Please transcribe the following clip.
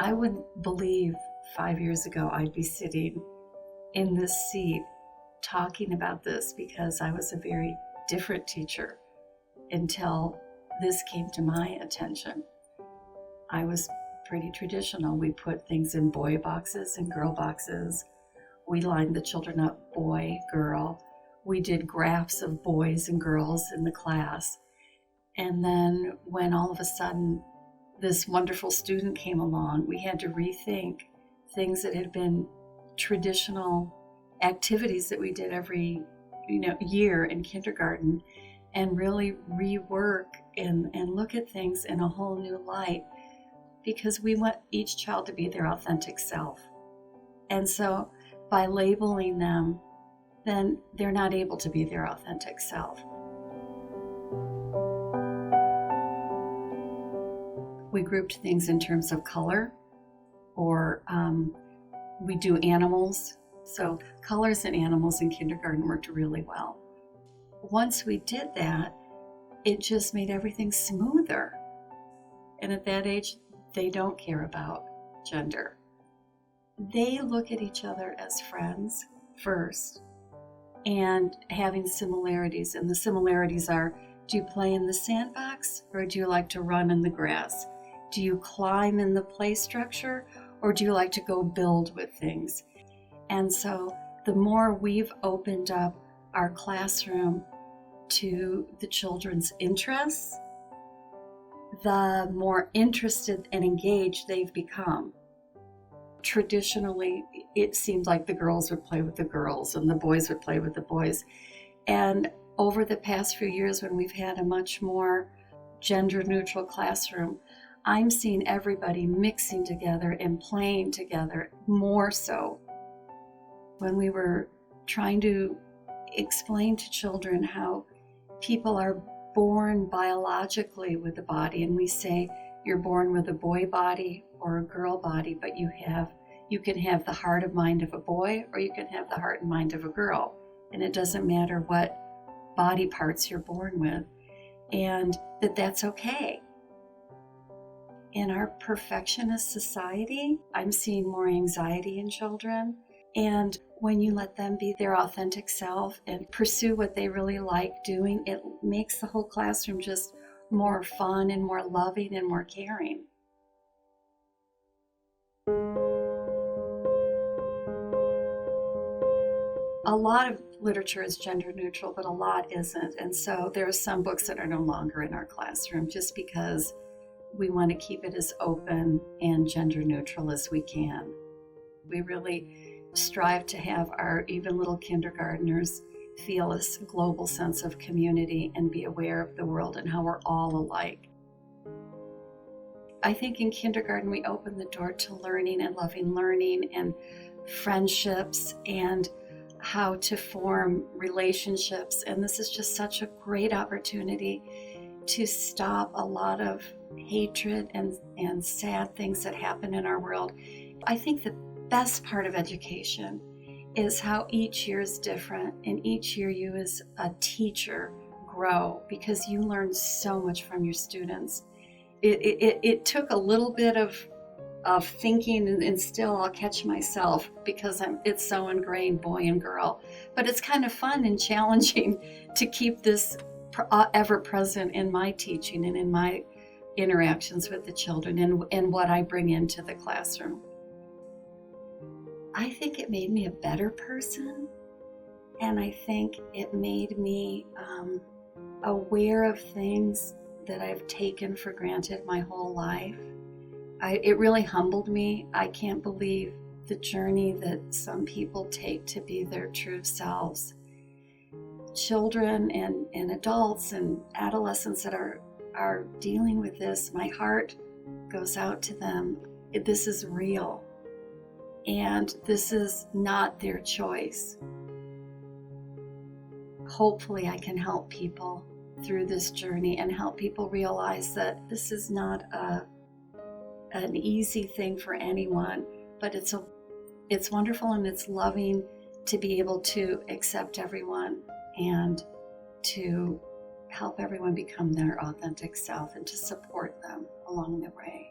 I wouldn't believe 5 years ago I'd be sitting in this seat talking about this, because I was a very different teacher until this came to my attention. I was pretty traditional. We put things in boy boxes and girl boxes. We lined the children up, boy, girl. We did graphs of boys and girls in the class. And then when all of a sudden this wonderful student came along, we had to rethink things that had been traditional activities that we did every year in kindergarten, and really rework and look at things in a whole new light, because we want each child to be their authentic self. And so by labeling them, then they're not able to be their authentic self. We grouped things in terms of color, or we do animals. So colors and animals in kindergarten worked really well. Once we did that, it just made everything smoother. And at that age, they don't care about gender. They look at each other as friends first, and having similarities. And the similarities are, do you play in the sandbox, or do you like to run in the grass? Do you climb in the play structure, or do you like to go build with things? And so the more we've opened up our classroom to the children's interests, the more interested and engaged they've become. Traditionally, it seemed like the girls would play with the girls and the boys would play with the boys. And over the past few years, when we've had a much more gender-neutral classroom, I'm seeing everybody mixing together and playing together more so. When we were trying to explain to children how people are born biologically with a body, and we say you're born with a boy body or a girl body, but you can have the heart and mind of a boy, or you can have the heart and mind of a girl, and it doesn't matter what body parts you're born with, and that's okay. In our perfectionist society, I'm seeing more anxiety in children. And when you let them be their authentic self and pursue what they really like doing, it makes the whole classroom just more fun and more loving and more caring. A lot of literature is gender neutral, but a lot isn't. And so there are some books that are no longer in our classroom, just because we want to keep it as open and gender neutral as we can. We really strive to have our even little kindergartners feel a global sense of community and be aware of the world and how we're all alike. I think in kindergarten we open the door to learning and loving learning and friendships and how to form relationships. And this is just such a great opportunity to stop a lot of hatred and sad things that happen in our world. I think the best part of education is how each year is different, and each year you as a teacher grow, because you learn so much from your students. It took a little bit of thinking, and still I'll catch myself because it's so ingrained, boy and girl. But it's kind of fun and challenging to keep this ever present in my teaching and in my interactions with the children and what I bring into the classroom. I think it made me a better person, and I think it made me aware of things that I've taken for granted my whole life. It really humbled me. I can't believe the journey that some people take to be their true selves. Children and adults and adolescents that are dealing with this, my heart goes out to them. This is real, and this is not their choice. Hopefully I can help people through this journey and help people realize that this is not an easy thing for anyone, but it's wonderful and it's loving to be able to accept everyone and to help everyone become their authentic self and to support them along the way.